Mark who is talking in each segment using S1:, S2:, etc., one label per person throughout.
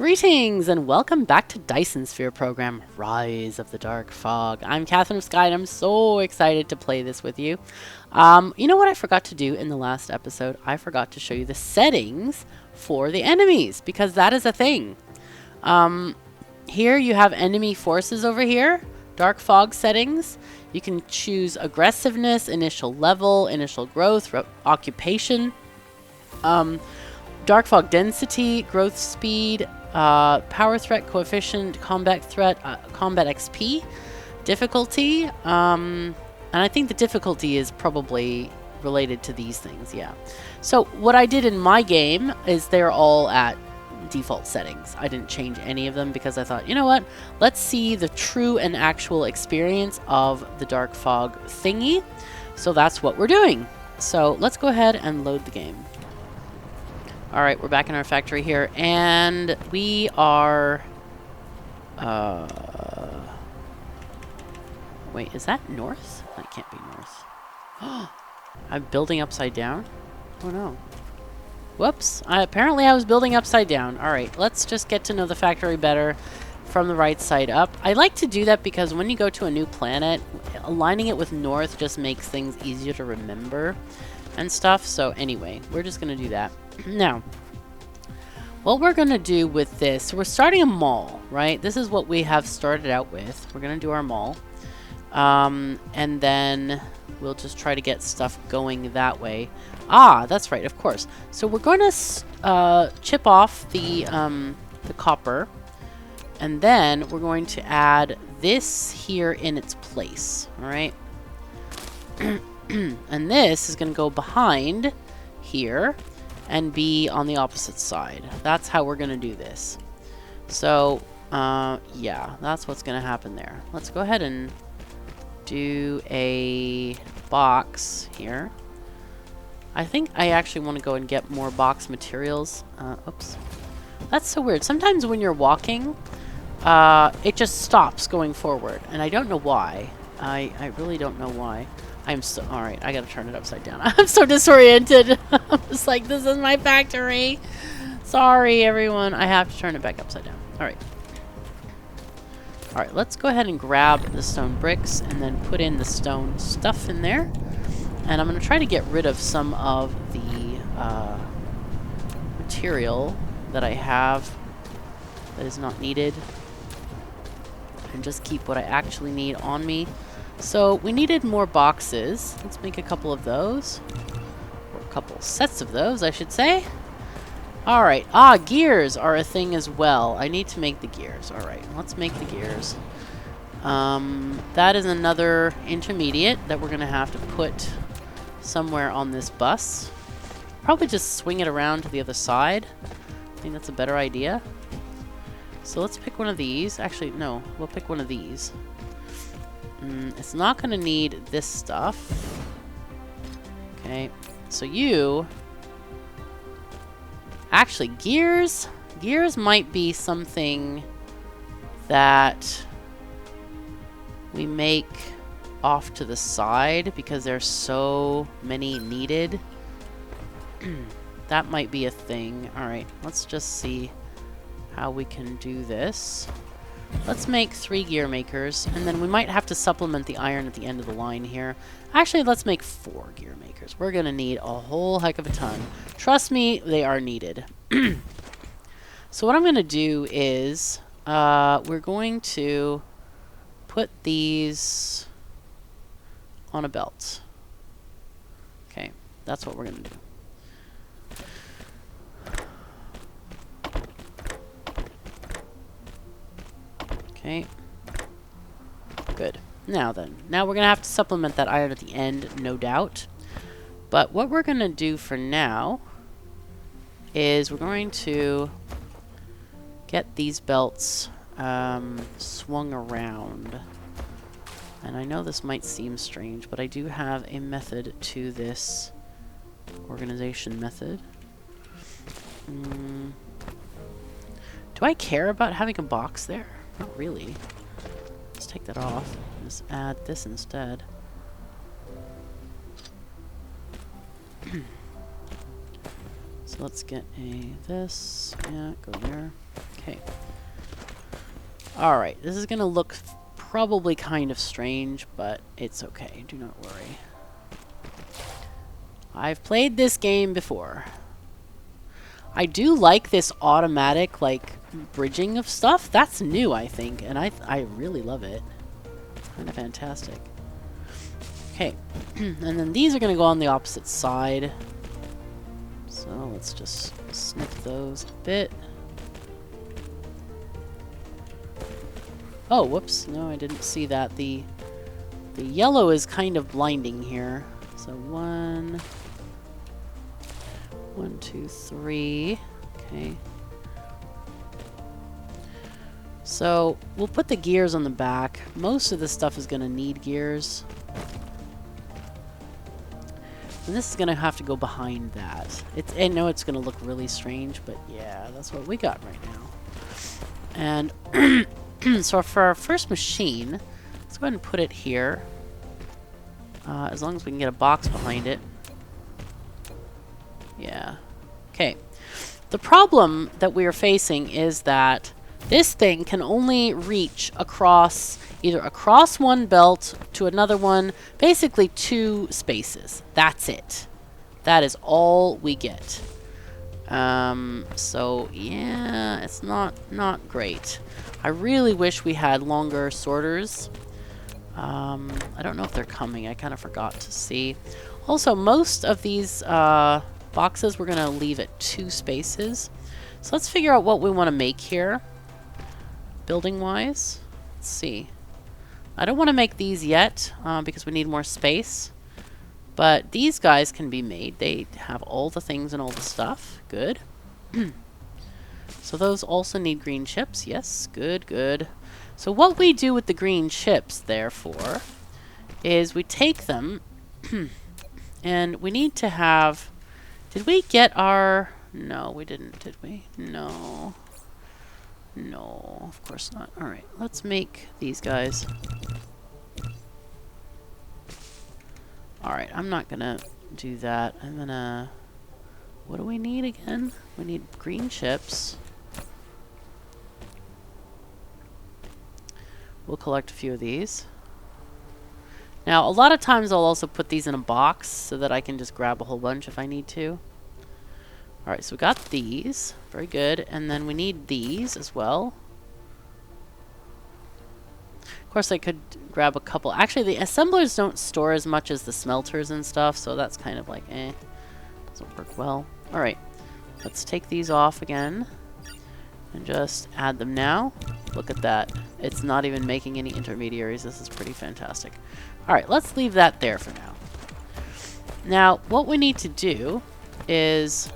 S1: Greetings and welcome back to Dyson Sphere Program, Rise of the Dark Fog. I'm KatherineOfSky and I'm so excited to play this with you. You know what I forgot to do in the last episode? I forgot to show you the settings for the enemies, because that is a thing. Here you have enemy forces over here, Dark Fog settings. You can choose aggressiveness, initial level, initial growth, occupation, Dark Fog density, growth speed, power threat coefficient, combat threat, combat XP, difficulty, and I think the difficulty is probably related to these things, yeah. So what I did in my game is they're all at default settings. I didn't change any of them because I thought, you know what, let's see the true and actual experience of the Dark Fog thingy. So that's what we're doing. So let's go ahead and load the game. Alright, we're back in our factory here, and we are... Wait, is that north? That can't be north. I'm building upside down? Oh no. Whoops. Apparently I was building upside down. Alright, let's just get to know the factory better from the right side up. I like to do that because when you go to a new planet, aligning it with north just makes things easier to remember and stuff. So anyway, we're just going to do that. Now, what we're going to do with this, we're starting a mall, right? This is what we have started out with. We're going to do our mall. And then we'll just try to get stuff going that way. Ah, that's right, of course. So we're going to chip off the copper. And then we're going to add this here in its place, all right? And this is going to go behind here and be on the opposite side. That's how we're going to do this. So, yeah, that's what's going to happen there. Let's go ahead and do a box here. I think I actually want to go and get more box materials. Oops. That's so weird. Sometimes when you're walking, it just stops going forward, and I don't know why. I really don't know why. I'm so... Alright, I gotta turn it upside down. I'm so disoriented. I'm just like, this is my factory. Sorry, everyone. I have to turn it back upside down. Alright. Alright, let's go ahead and grab the stone bricks and then put in the stone stuff in there. And I'm gonna try to get rid of some of the material that I have that is not needed. And just keep what I actually need on me. So we needed more boxes. Let's make a couple of those. Or a couple sets of those, I should say. Alright. Ah, gears are a thing as well. I need to make the gears. Alright, let's make the gears. That is another intermediate that we're going to have to put somewhere on this bus. Probably just swing it around to the other side. I think that's a better idea. So let's pick one of these. Actually, no. We'll pick one of these. It's not going to need this stuff. Okay. So you... Actually, gears... Gears might be something that we make off to the side because there's so many needed. That might be a thing. Alright, let's just see how we can do this. Let's make 3 gear makers, and then we might have to supplement the iron at the end of the line here. Actually, let's make 4 gear makers. We're going to need a whole heck of a ton. Trust me, they are needed. So what I'm going to do is, we're going to put these on a belt. Okay, that's what we're going to do. Okay. Good. Now then. Now we're going to have to supplement that iron at the end, no doubt. But what we're going to do for now is we're going to get these belts swung around. And I know this might seem strange, but I do have a method to this organization method. Do I care about having a box there? Not really. Let's take that off. Just add this instead. So let's get a this. Yeah, go there. Okay. Alright, this is gonna look probably kind of strange, but it's okay. Do not worry. I've played this game before. I do like this automatic, like, bridging of stuff. That's new, I think, and I really love it. Kind of fantastic. Okay, and then these are going to go on the opposite side. So let's just snip those a bit. Oh, whoops. No, I didn't see that. The yellow is kind of blinding here. So 1, 2, 3. Okay. So we'll put the gears on the back. Most of this stuff is going to need gears. And this is going to have to go behind that. I know it's going to look really strange, but yeah, that's what we got right now. And so for our first machine, let's go ahead and put it here. As long as we can get a box behind it. Yeah. Okay. The problem that we are facing is that this thing can only reach across, either across one belt to another one, basically 2 spaces. That's it. That is all we get. So yeah, it's not great. I really wish we had longer sorters. I don't know if they're coming. I kind of forgot to see. Also, most of these boxes we're going to leave at 2 spaces. So let's figure out what we want to make here. Building-wise. Let's see. I don't want to make these yet because we need more space. But these guys can be made. They have all the things and all the stuff. Good. So those also need green chips. Yes, good, good. So what we do with the green chips, therefore, is we take them and we need to have... Did we get our... No, we didn't, did we? No. No, of course not. Alright, let's make these guys. Alright, I'm not gonna do that. I'm gonna... What do we need again? We need green chips. We'll collect a few of these. Now, a lot of times I'll also put these in a box so that I can just grab a whole bunch if I need to. Alright, so we got these. Very good. And then we need these as well. Of course, I could grab a couple. Actually, the assemblers don't store as much as the smelters and stuff, so that's kind of like, doesn't work well. Alright, let's take these off again. And just add them now. Look at that. It's not even making any intermediaries. This is pretty fantastic. Alright, let's leave that there for now. Now, what we need to do is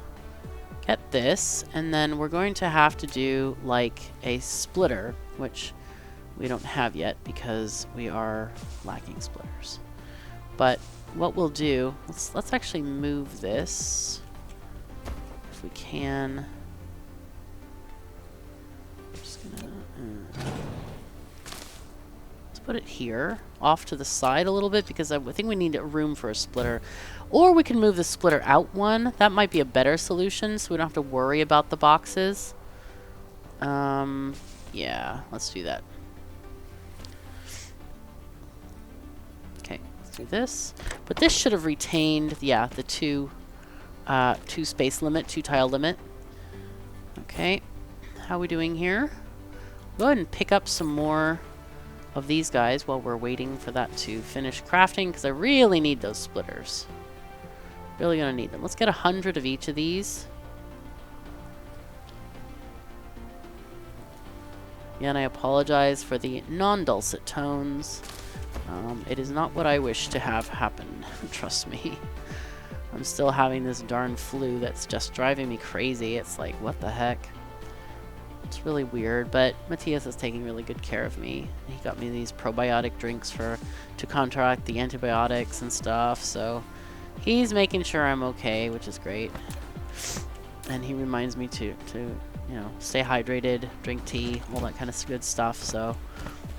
S1: get this, and then we're going to have to do like a splitter, which we don't have yet because we are lacking splitters. But what we'll do, let's actually move this if we can. Let's put it here, off to the side a little bit, because I think we need room for a splitter. Or we can move the splitter out one. That might be a better solution, so we don't have to worry about the boxes. Yeah, let's do that. Okay, let's do this. But this should have retained, yeah, the two space limit, 2 tile limit. Okay, how are we doing here? Go ahead and pick up some more of these guys while we're waiting for that to finish crafting, because I really need those splitters. Really gonna need them. Let's get 100 of each of these. Again, I apologize for the non-dulcet tones. It is not what I wish to have happen, trust me. I'm still having this darn flu that's just driving me crazy. It's like, what the heck? It's really weird, but Matthias is taking really good care of me. He got me these probiotic drinks to counteract the antibiotics and stuff, so he's making sure I'm okay, which is great. And he reminds me to you know, stay hydrated, drink tea, all that kind of good stuff. So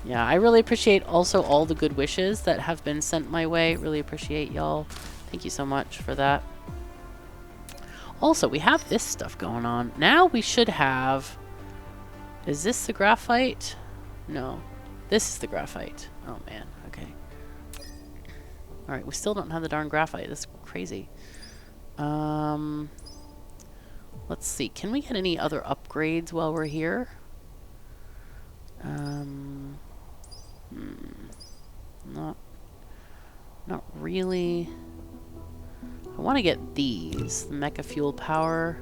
S1: yeah, I really appreciate also all the good wishes that have been sent my way. Really appreciate y'all. Thank you so much for that. Also, we have this stuff going on. Now we should have Is this the graphite? No. This is the graphite. Oh, man. Okay. Alright, we still don't have the darn graphite. That's crazy. Let's see. Can we get any other upgrades while we're here? Not really. I want to get these. The mecha fuel power.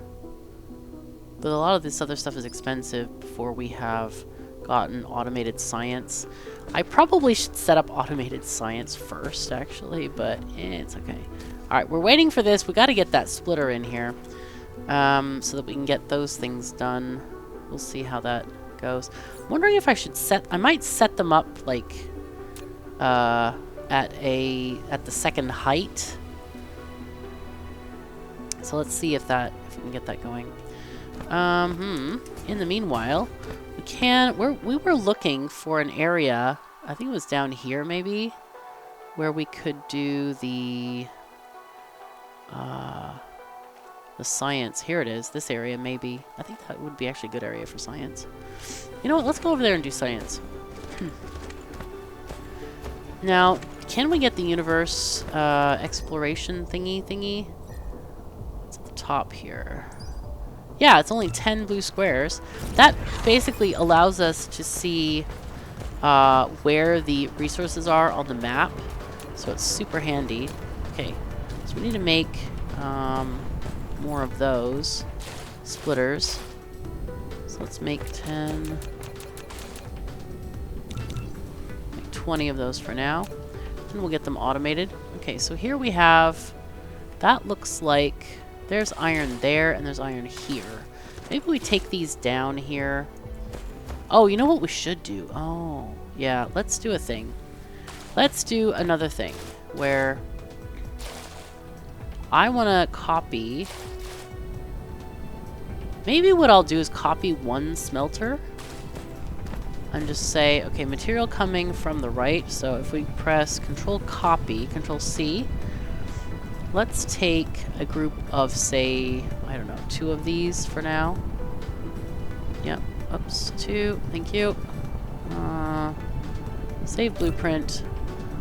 S1: But a lot of this other stuff is expensive before we have gotten automated science. I probably should set up automated science first, actually, but it's okay. Alright, we're waiting for this. We got to get that splitter in here so that we can get those things done. We'll see how that goes. I'm wondering if I should I might set them up, like, at the second height. So let's see if we can get that going. In the meanwhile, we were looking for an area, I think it was down here maybe, where we could do the science. Here it is, this area maybe. I think that would be actually a good area for science. You know what, let's go over there and do science. Now, can we get the universe exploration thingy? It's at the top here. Yeah, it's only 10 blue squares. That basically allows us to see where the resources are on the map. So it's super handy. Okay, so we need to make more of those splitters. So let's make 10. Make 20 of those for now. And we'll get them automated. Okay, so here we have... That looks like... There's iron there, and there's iron here. Maybe we take these down here. Oh, you know what we should do? Oh, yeah, let's do a thing. Let's do another thing, where I want to copy... Maybe what I'll do is copy one smelter, and just say, okay, material coming from the right, so if we press Control-Copy, Control-C, let's take a group of, say, I don't know, 2 of these for now. Yep. Oops. 2. Thank you. Save blueprint.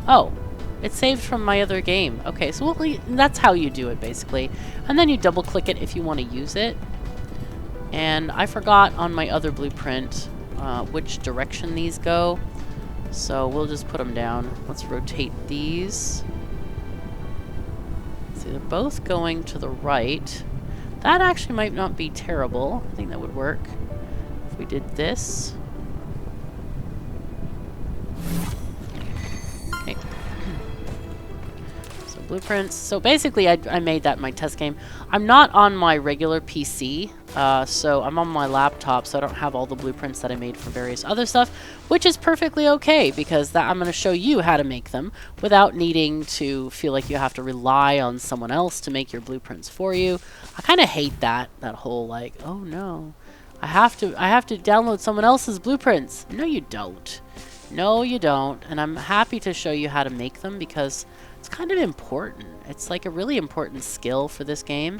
S1: Oh, it's saved from my other game. Okay, so that's how you do it, basically. And then you double-click it if you want to use it. And I forgot on my other blueprint which direction these go. So we'll just put them down. Let's rotate these. They're both going to the right. That actually might not be terrible. I think that would work if we did this. Okay. So blueprints. So basically I made that in my test game. I'm not on my regular PC, so I'm on my laptop, so I don't have all the blueprints that I made for various other stuff, which is perfectly okay, because I'm going to show you how to make them without needing to feel like you have to rely on someone else to make your blueprints for you. I kind of hate that whole, like, oh no, I have to download someone else's blueprints. No, you don't. No, you don't. And I'm happy to show you how to make them, because it's kind of important. It's like a really important skill for this game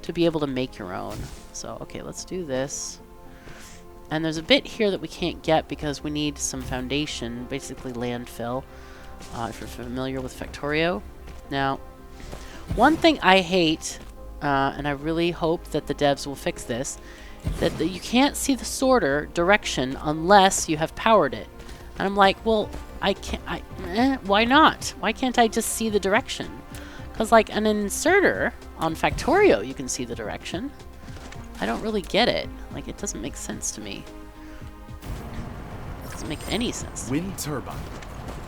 S1: to be able to make your own. So, okay, let's do this. And there's a bit here that we can't get because we need some foundation, basically landfill, if you're familiar with Factorio. Now, one thing I hate, and I really hope that the devs will fix this, that you can't see the sorter direction unless you have powered it. And I'm like, well, why not? Why can't I just see the direction? Because, like, an inserter on Factorio, you can see the direction. I don't really get it. Like, it doesn't make sense to me. It doesn't make any sense to me.
S2: Wind turbine.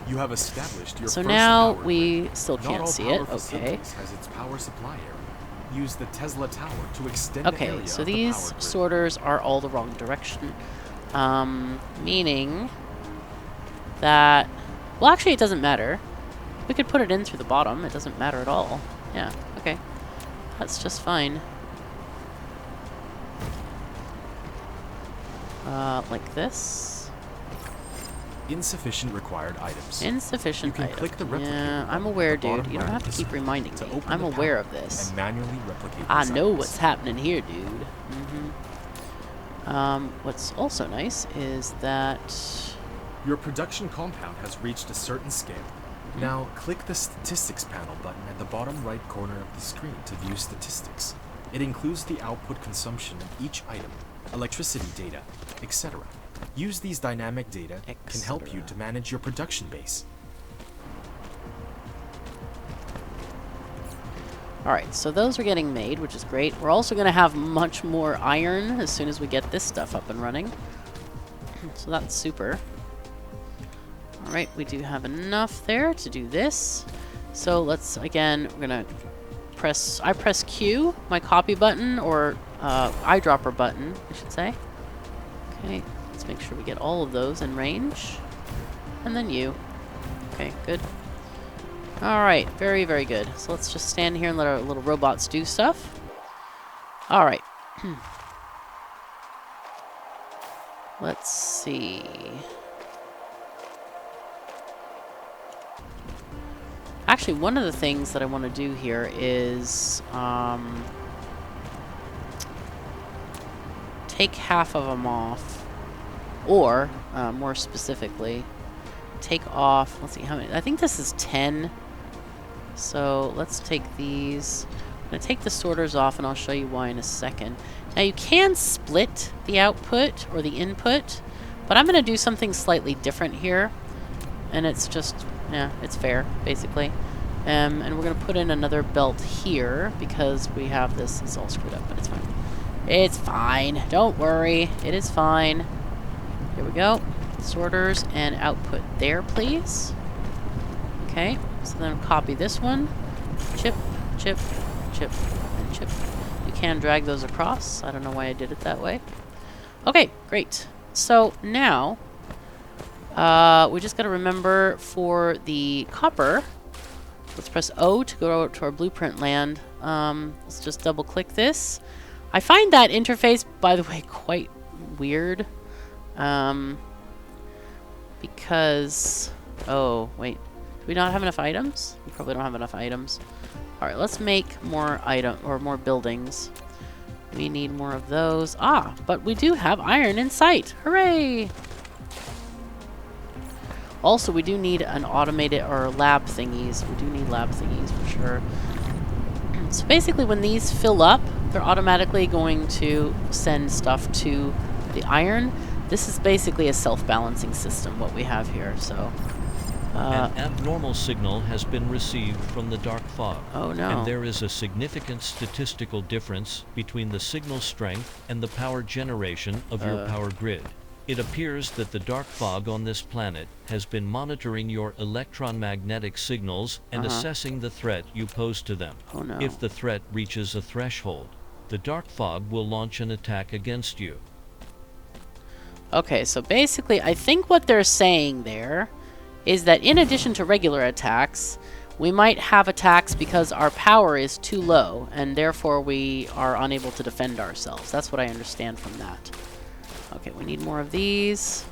S2: You have established your
S1: So
S2: first
S1: now
S2: power
S1: we
S2: grid.
S1: still
S2: Not
S1: can't
S2: all
S1: see
S2: power
S1: it. Okay.
S2: facilities has its power supply area. Use the Tesla tower to extend the
S1: Okay,
S2: area
S1: so
S2: of the
S1: these
S2: power grid.
S1: sorters are all the wrong direction. Meaning that... Well, actually, it doesn't matter. We could put it in through the bottom. It doesn't matter at all. Yeah, okay. That's just fine. Like this.
S2: Insufficient required items.
S1: Insufficient
S2: You can
S1: item.
S2: click the replicate
S1: Yeah, I'm
S2: button
S1: aware,
S2: at the
S1: dude.
S2: bottom
S1: You don't
S2: right
S1: have
S2: of
S1: to
S2: the
S1: keep
S2: screen
S1: reminding
S2: to
S1: me.
S2: open
S1: I'm
S2: the
S1: aware
S2: power
S1: of this.
S2: and manually replicate
S1: I
S2: these
S1: know
S2: items.
S1: what's happening here, dude. What's also nice is that...
S2: Your production compound has reached a certain scale. Now, click the Statistics panel button at the bottom right corner of the screen to view statistics. It includes the output consumption of each item, electricity data, etc. Use these dynamic data can help you to manage your production base.
S1: Alright, so those are getting made, which is great. We're also going to have much more iron as soon as we get this stuff up and running. So that's super. Alright, we do have enough there to do this. So let's, again, we're going to I press Q, my copy button, or eyedropper button, I should say. Okay, let's make sure we get all of those in range. And then you. Okay, good. Alright, very, very good. So let's just stand here and let our little robots do stuff. Alright. Let's see. Actually, one of the things that I want to do here is take half of them off, or more specifically, take off, let's see how many, I think this is 10. So let's take these. I'm going to take the sorters off and I'll show you why in a second. Now you can split the output or the input, but I'm going to do something slightly different here. And it's just, yeah, it's fair, basically. And we're going to put in another belt here because we have this. It's all screwed up, but it's fine. It's fine. Don't worry. It is fine. Here we go. Sorters and output there, please. Okay, so then copy this one. Chip, chip, chip, and chip. You can drag those across. I don't know why I did it that way. Okay, great. So now... we just got to remember for the copper, let's press O to go to our blueprint land. Let's just double click this. I find that interface, by the way, quite weird. Because, oh, wait, do we not have enough items? We probably don't have enough items. All right, let's make more more buildings. We need more of those. Ah, but we do have iron in sight. Hooray! Also, we do need an automated, or lab thingies. We do need lab thingies for sure. So basically, when these fill up, they're automatically going to send stuff to the iron. This is basically a self-balancing system, what we have here, so...
S3: An abnormal signal has been received from the dark fog.
S1: Oh no.
S3: And there is a significant statistical difference between the signal strength and the power generation of your power grid. It appears that the dark fog on this planet has been monitoring your electromagnetic signals and assessing the threat you pose to them.
S1: Oh no.
S3: If the threat reaches a threshold, the dark fog will launch an attack against you.
S1: Okay, so basically, I think what they're saying there is that in addition to regular attacks, we might have attacks because our power is too low, and therefore we are unable to defend ourselves. That's what I understand from that. Okay, we need more of these.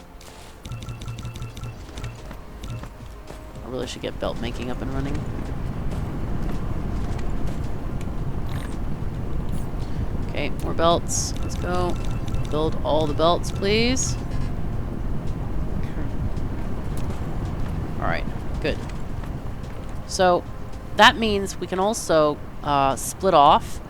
S1: I really should get belt making up and running. Okay, more belts. Let's go. Build all the belts, please. Alright, good. So, that means we can also split off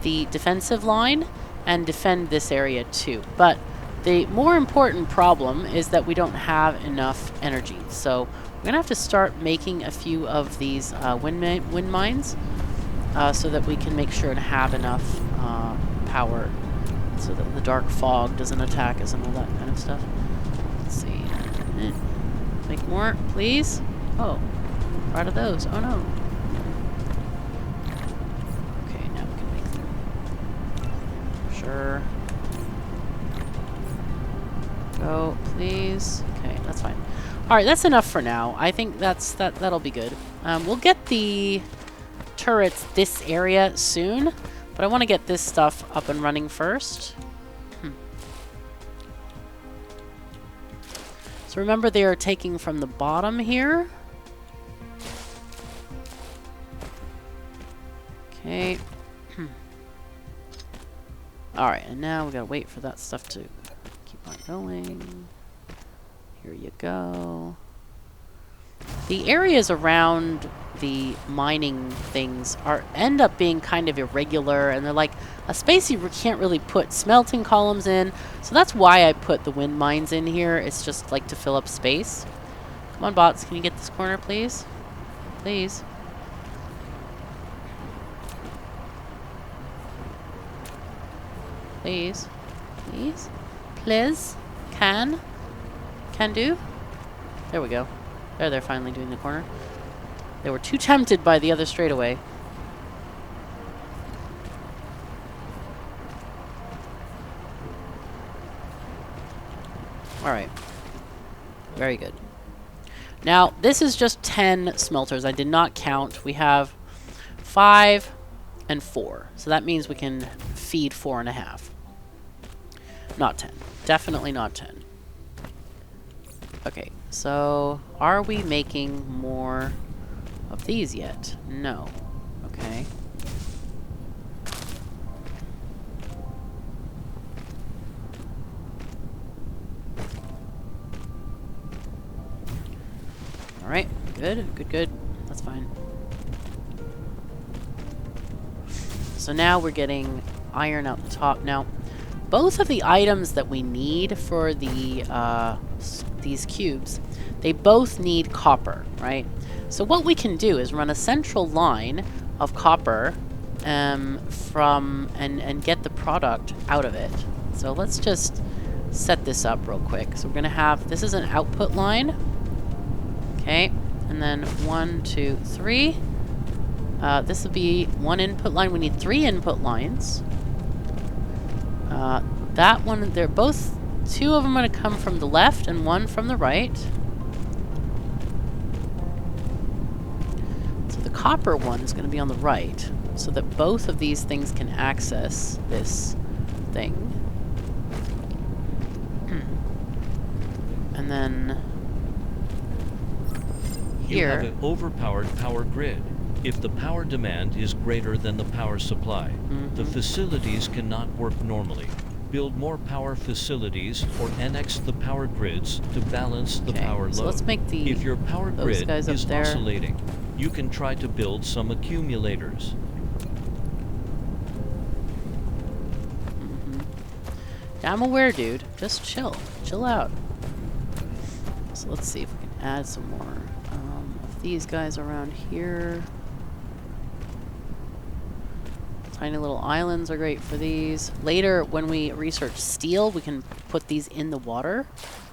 S1: the defensive line and defend this area too. But the more important problem is that we don't have enough energy. So, we're going to have to start making a few of these wind mines so that we can make sure to have enough power so that the dark fog doesn't attack us and all that kind of stuff. Let's see. Make more, please. Oh, we're out of those. Oh no. Okay, now we can make them. Sure. Go, please. Okay, that's fine. All right, that's enough for now. I think that'll be good. We'll get the turrets this area soon. But I want to get this stuff up and running first. So remember, they are taking from the bottom here. Okay. Alright, and now we gotta wait for that stuff to keep on going. Here you go. The areas around the mining things end up being kind of irregular, and they're like a space you can't really put smelting columns in. So that's why I put the wind mines in here. It's just like to fill up space. Come on, bots, can you get this corner, please? Please. Please. Please. Please. Can do. There we go. There, they're finally doing the corner. They were too tempted by the other straightaway. Alright. Very good. Now, this is just 10 smelters. I did not count. We have 5 and 4. So that means we can feed 4.5. Not 10. Definitely not 10. Okay, so are we making more of these yet? No. Okay. Alright, good. That's fine. So now we're getting iron out the top. Now, both of the items that we need for the these cubes, they both need copper, right? So what we can do is run a central line of copper from and get the product out of it. So let's just set this up real quick. So we're gonna have, this is an output line. Okay, and then 1, 2, 3. This will be one input line. We need 3 input lines. That one, they're both, 2 of them are going to come from the left and 1 from the right. So the copper one is going to be on the right, so that both of these things can access this thing. And then here,
S3: you have an overpowered power grid. If the power demand is greater than the power supply, the facilities cannot work normally. Build more power facilities or annex the power grids to balance the power load.
S1: So let's make
S3: if your power grid is oscillating, you can try to build some accumulators.
S1: Yeah, I'm aware, dude. Just chill. Chill out. So let's see if we can add some more of these guys around here. Tiny little islands are great for these. Later, when we research steel, we can put these in the water,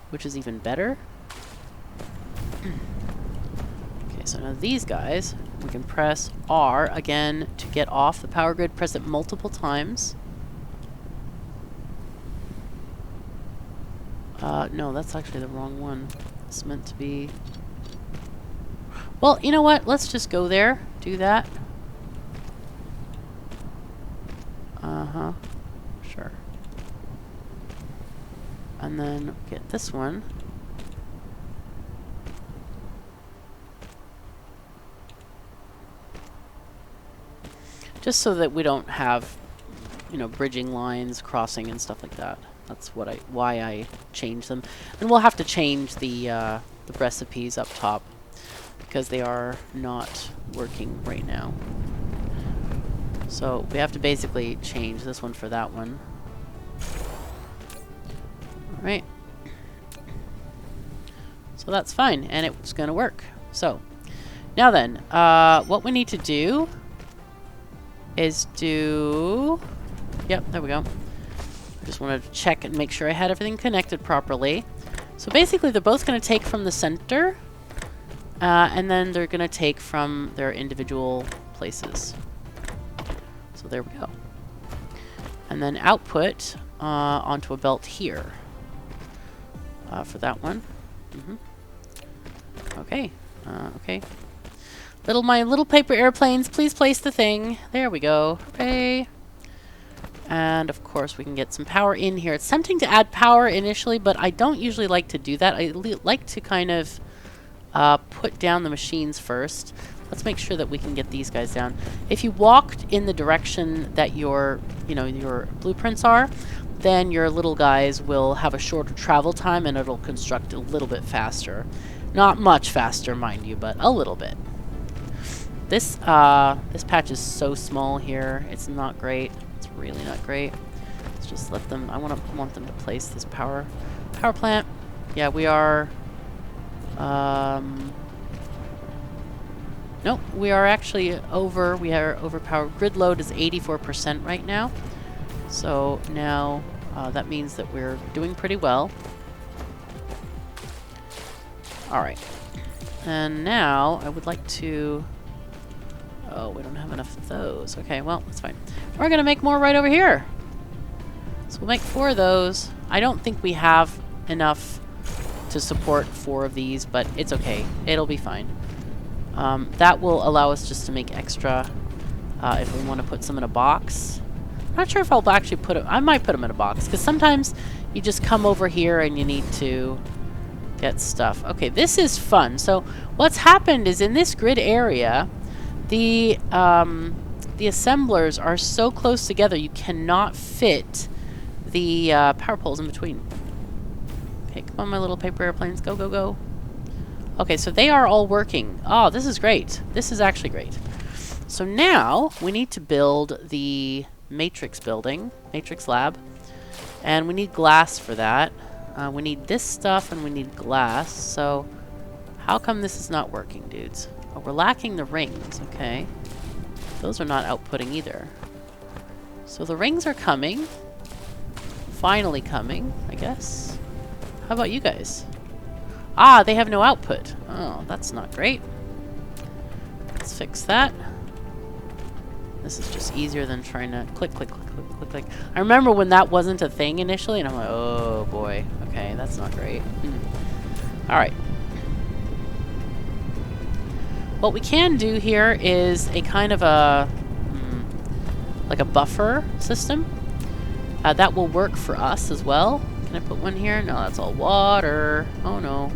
S1: which is even better. Okay, so now these guys, we can press R again to get off the power grid. Press it multiple times. No, that's actually the wrong one. It's meant to be... Well, you know what? Let's just go there. Do that. Uh-huh. Sure. And then get this one. Just so that we don't have, you know, bridging lines, crossing, and stuff like that. That's what why I changed them. And we'll have to change the recipes up top because they are not working right now. So we have to basically change this one for that one. Alright. So that's fine, and it's going to work. So, now then, what we need to do is do... Yep, there we go. I just wanted to check and make sure I had everything connected properly. So basically, they're both going to take from the center, and then they're going to take from their individual places. So there we go. And then output onto a belt here for that one. Okay. Okay. My little paper airplanes, please place the thing. There we go. Hooray. And of course we can get some power in here. It's tempting to add power initially, but I don't usually like to do that. I like to kind of put down the machines first. let's make sure that we can get these guys down. If you walked in the direction that your blueprints are, then your little guys will have a shorter travel time and it'll construct a little bit faster. Not much faster, mind you, but a little bit. This patch is so small here. It's not great. It's really not great. Let's just let them. I want them to place this power plant. Yeah, we are. Nope, we are actually over. We are overpowered. Grid load is 84% right now. So now that means that we're doing pretty well. All right, and now I would like to. Oh, we don't have enough of those. Okay, well, that's fine. We're gonna make more right over here. So we'll make 4 of those. I don't think we have enough to support 4 of these, but it's okay. It'll be fine. That will allow us just to make extra if we want to put some in a box. I'm not sure if I'll actually put it. I might put them in a box because sometimes you just come over here and you need to get stuff. Okay, this is fun. So what's happened is in this grid area, the assemblers are so close together you cannot fit the power poles in between. Okay, come on, my little paper airplanes, go, go, go. Okay, so they are all working. Oh, this is great. This is actually great. So now we need to build the matrix building, matrix lab, and we need glass for that. We need this stuff and we need glass. So how come this is not working, dudes? Oh, we're lacking the rings. Okay, those are not outputting either. So the rings are coming. Finally coming, I guess. How about you guys? Ah, they have no output. Oh, that's not great. Let's fix that. This is just easier than trying to click, click, click, click, click, click. I remember when that wasn't a thing initially, and I'm like, oh boy. Okay, that's not great. All right. What we can do here is a kind of a, like a buffer system. That will work for us as well. Can I put one here? No, that's all water. Oh no.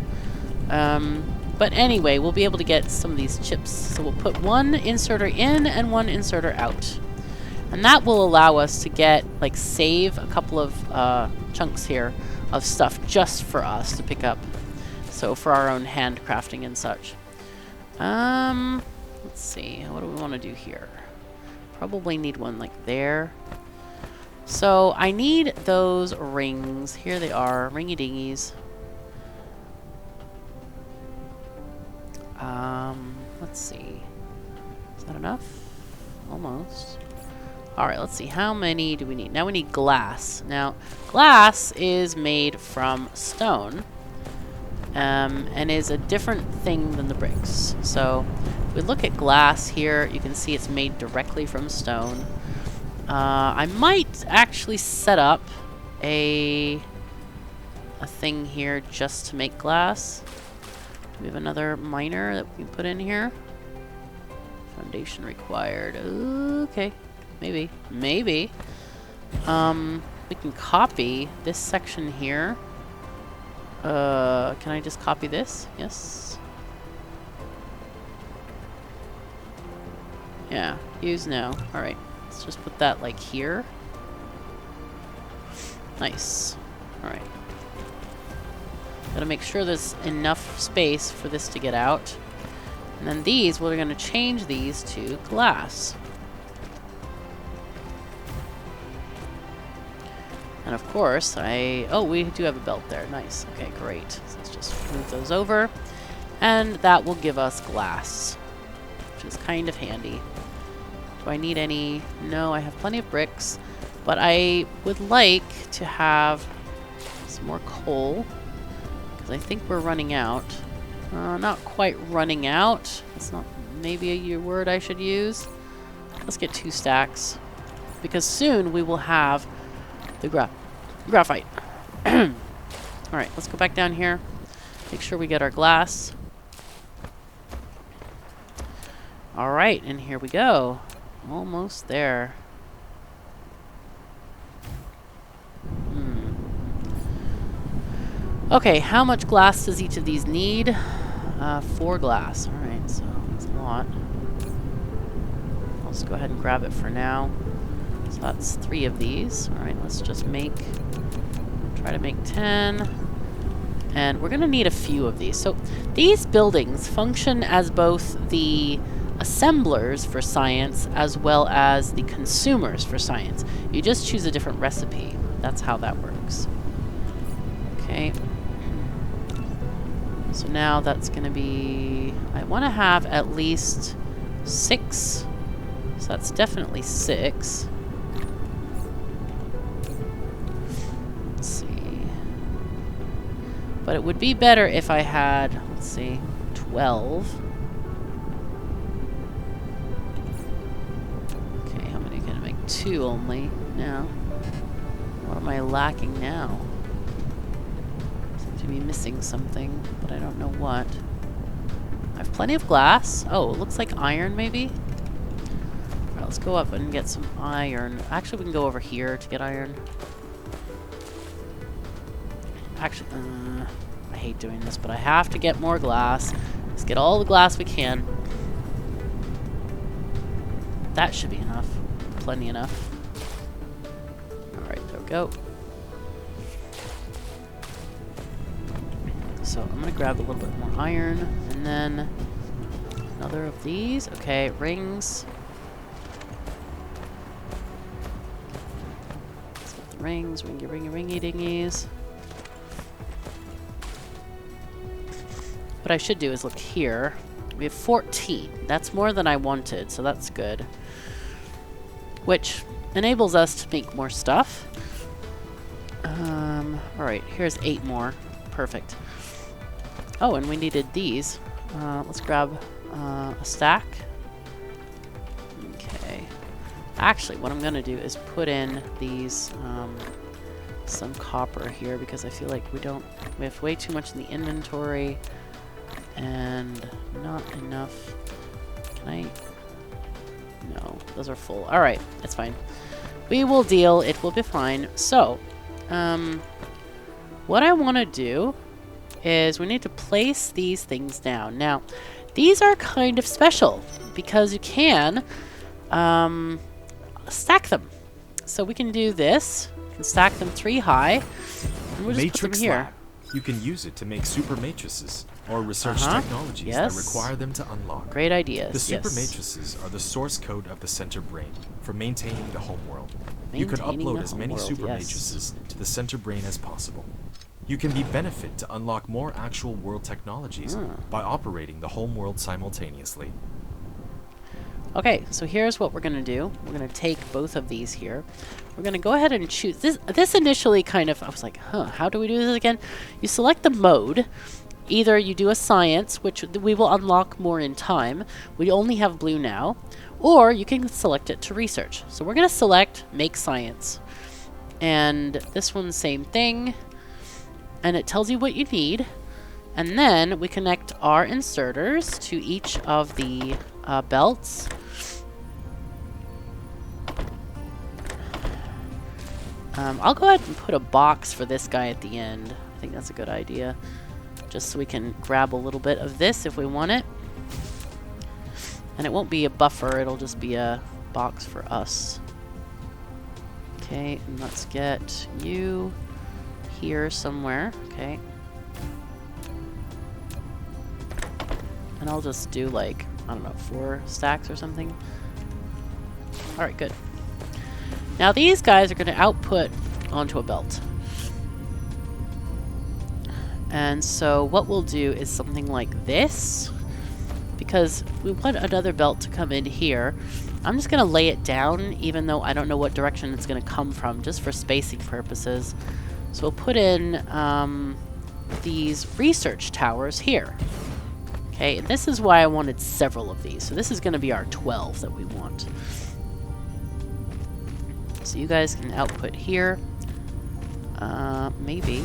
S1: But anyway, we'll be able to get some of these chips. So we'll put one inserter in and one inserter out. And that will allow us to get, like, save a couple of chunks here of stuff just for us to pick up. So for our own handcrafting and such. Let's see. What do we want to do here? Probably need one like there. So I need those rings. Here they are, ringy dingies. Let's see. Is that enough? Almost. All right, let's see. How many do we need? Now we need glass. Now, glass is made from stone, and is a different thing than the bricks. So if we look at glass here, you can see it's made directly from stone. I might actually set up a thing here just to make glass. Do we have another miner that we can put in here? Foundation required. Okay, maybe. Maybe. We can copy this section here. Can I just copy this? Yes. Yeah, use now. Alright. Let's just put that like here. Nice. Alright. Gotta make sure there's enough space for this to get out. And then these, we're gonna change these to glass. And of course, oh, we do have a belt there. Nice. Okay, great. So let's just move those over. And that will give us glass, which is kind of handy. Do I need any? No, I have plenty of bricks, but I would like to have some more coal because I think we're running out. Not quite running out. That's not maybe a word I should use. Let's get 2 stacks because soon we will have the graphite. All right, let's go back down here. Make sure we get our glass. All right, and here we go. Almost there. Okay, how much glass does each of these need? 4 glass. Alright, so That's a lot. I'll just go ahead and grab it for now. So that's 3 of these. Alright, let's just try to make 10. And we're going to need a few of these. So these buildings function as both the assemblers for science as well as the consumers for science. You just choose a different recipe. That's how that works. Okay. So now that's going to be... I want to have at least 6. So that's definitely 6. Let's see. But it would be better if I had, let's see, 12. Okay, how many can I make? 2 only now. What am I lacking now? Seem to be missing something, but I don't know what. I have plenty of glass. Oh, it looks like iron maybe? Alright, let's go up and get some iron. Actually, we can go over here to get iron. Actually, I hate doing this, but I have to get more glass. Let's get all the glass we can. That should be enough. Plenty enough. Alright, there we go. So I'm going to grab a little bit more iron, and then another of these. Okay, rings. Let's get the rings. Ringy dingies. What I should do is look here. We have 14. That's more than I wanted, so that's good. Which enables us to make more stuff. Alright, here's 8 more. Perfect. Oh, and we needed these. Let's grab a stack. Okay. Actually, what I'm going to do is put in these, some copper here, because I feel like we have way too much in the inventory. And not enough. Can I? No, those are full. Alright, it's fine. We will deal. It will be fine. So, what I want to do is we need to place these things down. Now, these are kind of special because you can stack them. So we can do this. We can stack them 3 high. And we'll just put them here.
S2: Lab. You can use it to make super matrices or research technologies that require them to unlock.
S1: Great ideas.
S2: The super matrices are the source code of the center brain for maintaining the home world. You can upload as many super matrices to the center brain as possible. You can be benefit to unlock more actual world technologies by operating the home world simultaneously.
S1: Okay, so here's what we're going to do. We're going to take both of these here. We're going to go ahead and choose. This initially kind of, I was like, how do we do this again? You select the mode. Either you do a science, which we will unlock more in time. We only have blue now. Or you can select it to research. So we're going to select make science. And this one's same thing. And it tells you what you need. And then we connect our inserters to each of the belts. I'll go ahead and put a box for this guy at the end. I think that's a good idea. Just so we can grab a little bit of this if we want it. And it won't be a buffer, it'll just be a box for us. Okay, and let's get you here somewhere. Okay. And I'll just do like, I don't know, 4 stacks or something. Alright, good. Now these guys are going to output onto a belt. And so what we'll do is something like this. Because we want another belt to come in here. I'm just going to lay it down, even though I don't know what direction it's going to come from, just for spacing purposes. So we'll put in these research towers here. Okay, and this is why I wanted several of these. So this is going to be our 12 that we want. So you guys can output here. Maybe.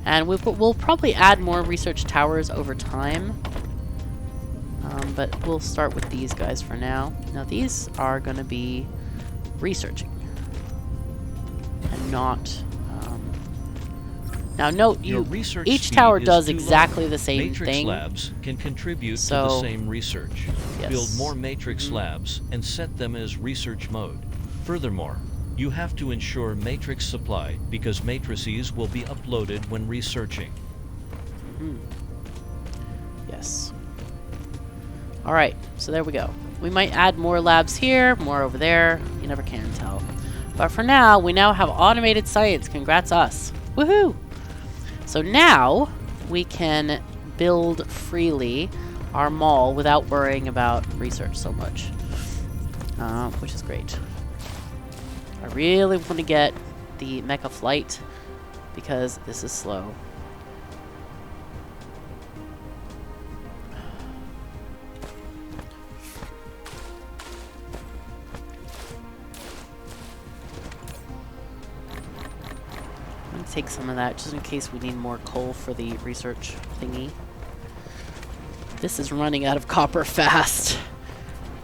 S1: And we'll probably add more research towers over time. But we'll start with these guys for now. Now these are going to be researching. And not Now note,
S3: Your research
S1: each
S3: speed
S1: tower
S3: is
S1: does
S3: too
S1: exactly
S3: low.
S1: the same
S3: Matrix
S1: thing.
S3: labs can contribute to
S1: So,
S3: the same research. Build
S1: yes.
S3: more matrix labs and set them as research mode. Furthermore, you have to ensure matrix supply because matrices will be uploaded when researching.
S1: Yes. Alright, so there we go. We might add more labs here, more over there. You never can tell. But for now, we now have automated science. Congrats us. Woohoo! So now we can build freely our mall without worrying about research so much, which is great. I really want to get the mecha flight because this is slow. Take some of that just in case we need more coal for the research thingy. This is running out of copper fast.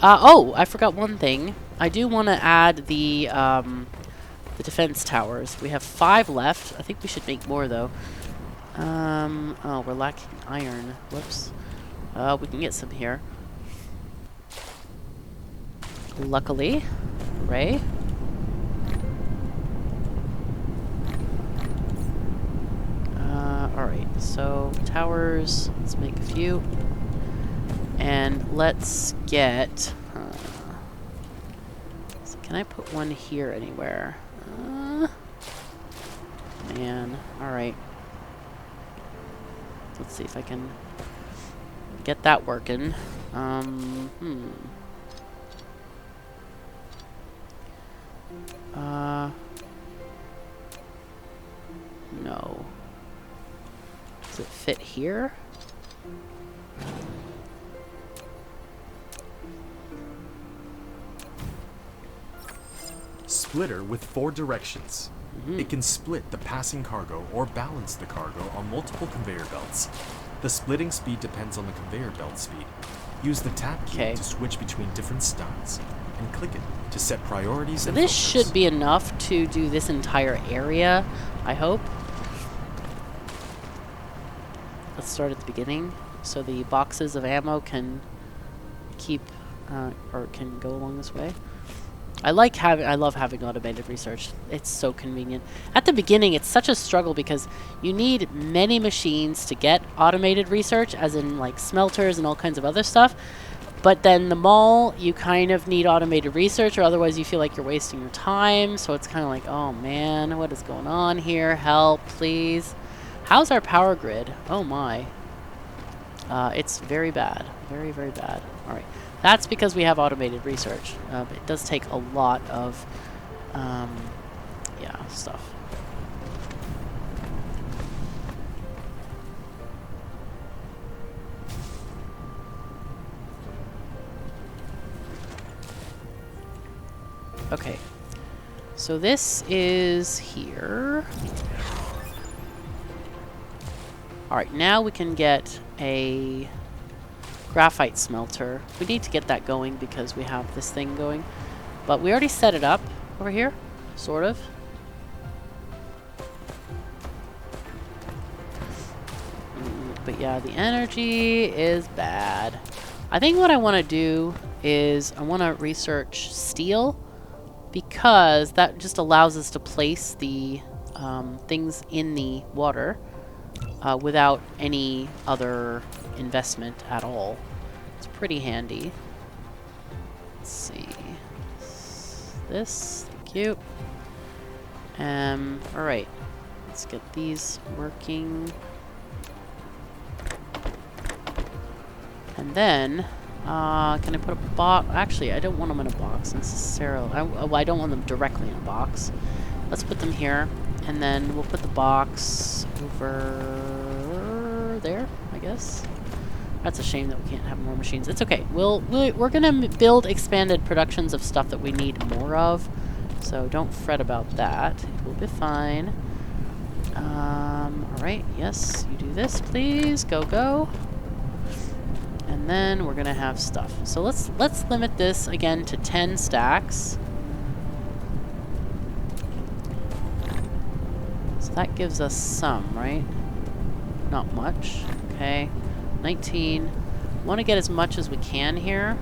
S1: Oh, I forgot one thing. I do want to add the defense towers. We have 5 left. I think we should make more though. Oh, we're lacking iron. Whoops. We can get some here. Luckily, Ray. Alright, so towers, let's make a few. And let's get... so can I put one here anywhere? Man, alright. Let's see if I can get that working. No. Does it fit here?
S2: Splitter with 4 directions. It can split the passing cargo or balance the cargo on multiple conveyor belts. The splitting speed depends on the conveyor belt speed. Use the tab key to switch between different styles, and click it to set priorities and
S1: this
S2: filters.
S1: should be enough to do this entire area, I hope. Let's start at the beginning, so the boxes of ammo can keep, or can go along this way. I love having automated research. It's so convenient. At the beginning, it's such a struggle because you need many machines to get automated research, as in like smelters and all kinds of other stuff. But then the mall, you kind of need automated research, or otherwise you feel like you're wasting your time. So it's kind of like, oh man, what is going on here? Help, please. How's our power grid? Oh my. It's very bad. Very, very bad. All right. That's because we have automated research. It does take a lot of, yeah, stuff. Okay. So this is here. Alright, now we can get a graphite smelter. We need to get that going because we have this thing going. But we already set it up over here, sort of. But yeah, the energy is bad. I think what I want to do is I want to research steel, because that just allows us to place the things in the water without any other investment at all. It's pretty handy. Let's see. This, cute. Alright. Let's get these working. And then, can I put a box? Actually, I don't want them in a box necessarily. I don't want them directly in a box. Let's put them here. And then we'll put the box over there, I guess. That's a shame that we can't have more machines. It's okay. We're gonna build expanded productions of stuff that we need more of. So don't fret about that. It will be fine. Alright, yes, you do this, please. Go, go. And then we're gonna have stuff. So let's limit this again to 10 stacks. So That gives us some, right? Not much. Okay. 19. Want to get as much as we can here.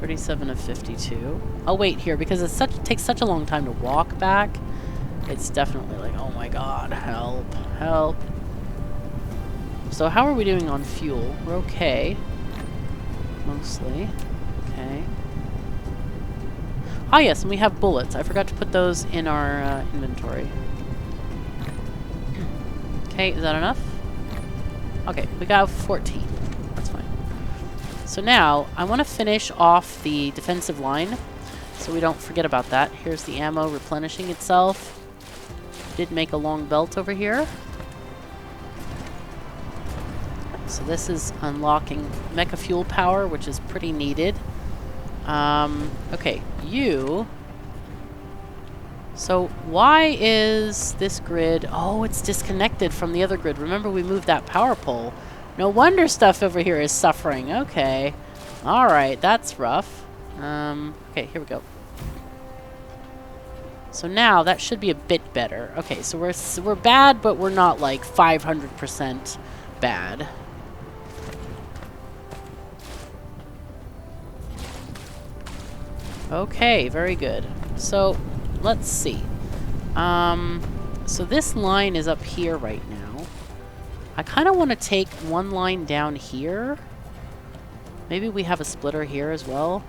S1: $37 of 52. I'll wait here because it takes such a long time to walk back. It's definitely like, oh my god, help, help. So how are we doing on fuel? We're okay. Mostly. Okay. Ah yes, and we have bullets. I forgot to put those in our inventory. Okay, is that enough? Okay, we got 14. That's fine. So now, I want to finish off the defensive line, so we don't forget about that. Here's the ammo replenishing itself. Did make a long belt over here. So this is unlocking mecha fuel power, which is pretty needed. Okay, you... So why is this grid... Oh, it's disconnected from the other grid. Remember, we moved that power pole. No wonder stuff over here is suffering. Okay. Alright, that's rough. Okay, here we go. So now, that should be a bit better. Okay, so we're bad, but we're not like 500% bad. Okay, very good. So, let's see. So this line is up here right now. I kind of want to take one line down here. Maybe we have a splitter here as well.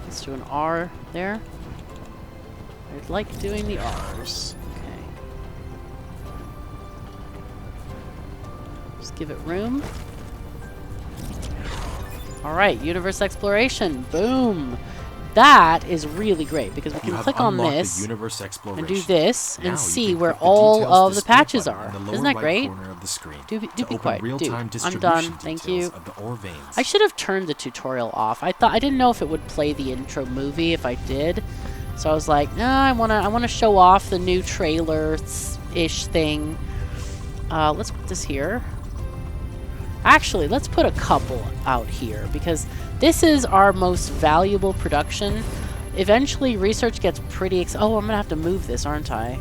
S1: Let's do an R there. I'd like doing the R's. Give it room. Alright, universe exploration. Boom! That is really great because we can click on this and do this and see where all of the patches are. Isn't that great? Do be quiet. Dude, I'm done. Thank you. I should have turned the tutorial off. I didn't know if it would play the intro movie if I did. So I was like, nah, I wanna show off the new trailer-ish thing. Let's put this here. Actually, let's put a couple out here, because this is our most valuable production. Eventually, research gets pretty oh, I'm gonna have to move this, aren't I?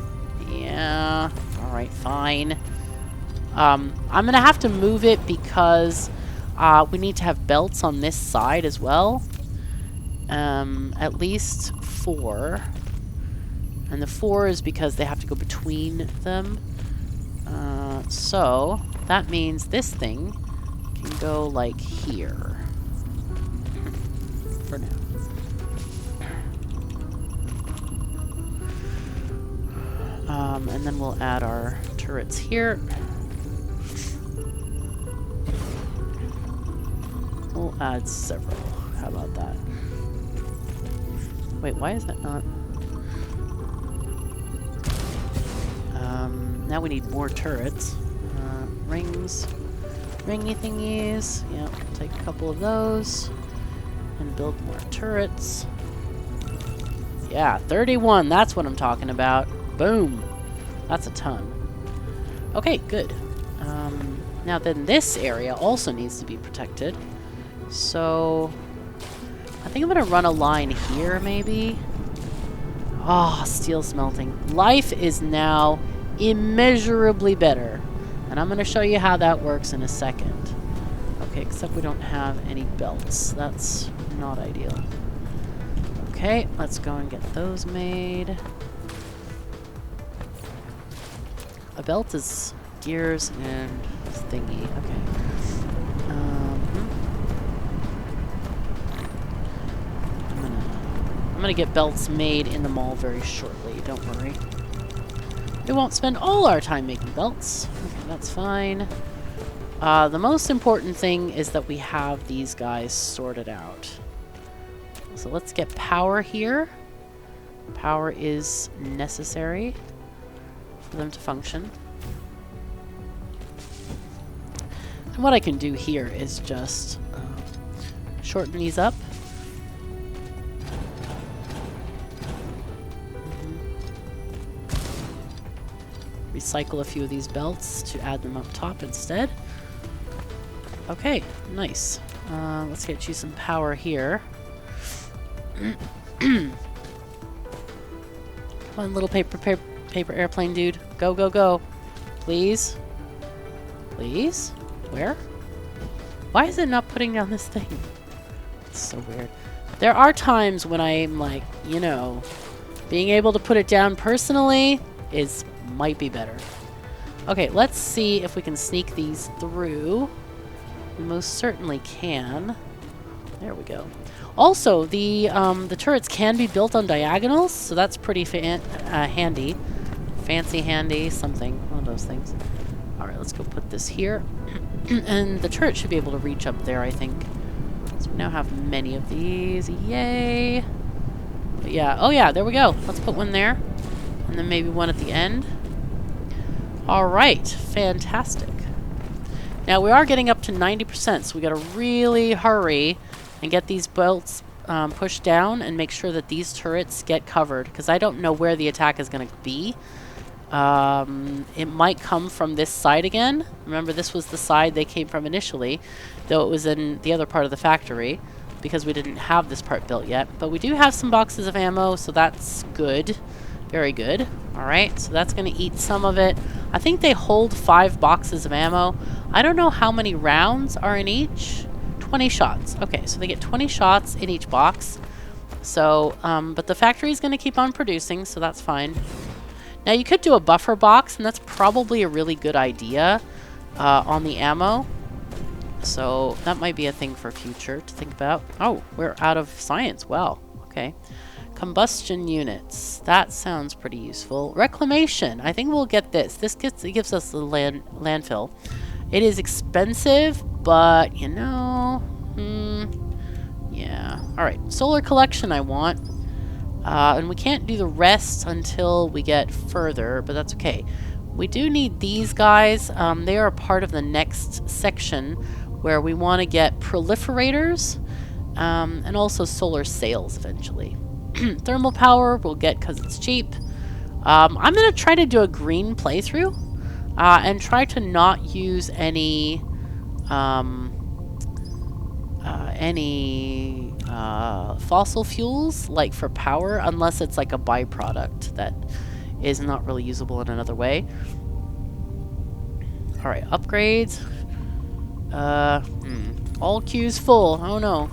S1: Yeah. Alright, fine. I'm gonna have to move it because we need to have belts on this side as well. At least 4. And the 4 is because they have to go between them. So, that means this thing can go like here. For now. And then we'll add our turrets here. We'll add several. How about that? Wait, why is that not? Now we need more turrets. Rings. Ringy thingies. Yep, take a couple of those. And build more turrets. Yeah, 31. That's what I'm talking about. Boom. That's a ton. Okay, good. Now then this area also needs to be protected. So I think I'm going to run a line here, maybe. Ah, steel smelting. Life is now immeasurably better. And I'm going to show you how that works in a second. Okay, except we don't have any belts. That's not ideal. Okay, let's go and get those made. A belt is gears and thingy. Okay. I'm gonna get belts made in the mall very shortly. Don't worry. We won't spend all our time making belts. Okay, that's fine. The most important thing is that we have these guys sorted out. So let's get power here. Power is necessary for them to function. And what I can do here is just shorten these up. recycle a few of these belts to add them up top instead. Okay, nice. Let's get you some power here. Come on, little paper airplane dude. Go, go, go. Please? Please? Where? Why is it not putting down this thing? It's so weird. There are times when I'm like, you know, being able to put it down personally might be better. Okay, let's see if we can sneak these through. We most certainly can. There we go. Also, the turrets can be built on diagonals, so that's pretty handy. Fancy handy, something. One of those things. Alright, let's go put this here. And the turret should be able to reach up there, I think. So we now have many of these. Yay! But yeah, oh yeah, there we go. Let's put one there. And then maybe one at the end. Alright, fantastic. Now we are getting up to 90%, so we gotta really hurry and get these belts pushed down and make sure that these turrets get covered, because I don't know where the attack is gonna be. It might come from this side again. Remember, this was the side they came from initially, though it was in the other part of the factory, because we didn't have this part built yet. But we do have some boxes of ammo, so that's good. Very good. Alright, so that's going to eat some of it. I think they hold 5 boxes of ammo. I don't know how many rounds are in each. 20 shots. Okay, so they get 20 shots in each box. So, but the factory is going to keep on producing, so that's fine. Now, you could do a buffer box, and that's probably a really good idea on the ammo. So that might be a thing for future to think about. Oh, we're out of science. Wow. Okay. Combustion units. That sounds pretty useful. Reclamation. I think we'll get this. It gives us the landfill. It is expensive, but, you know, yeah. All right. Solar collection I want. And we can't do the rest until we get further, but that's okay. We do need these guys. They are a part of the next section where we want to get proliferators and also solar sails eventually. Thermal power we'll get because it's cheap. I'm going to try to do a green playthrough and try to not use any fossil fuels like for power, unless it's like a byproduct that is not really usable in another way. Alright, upgrades. All queues full. Oh no.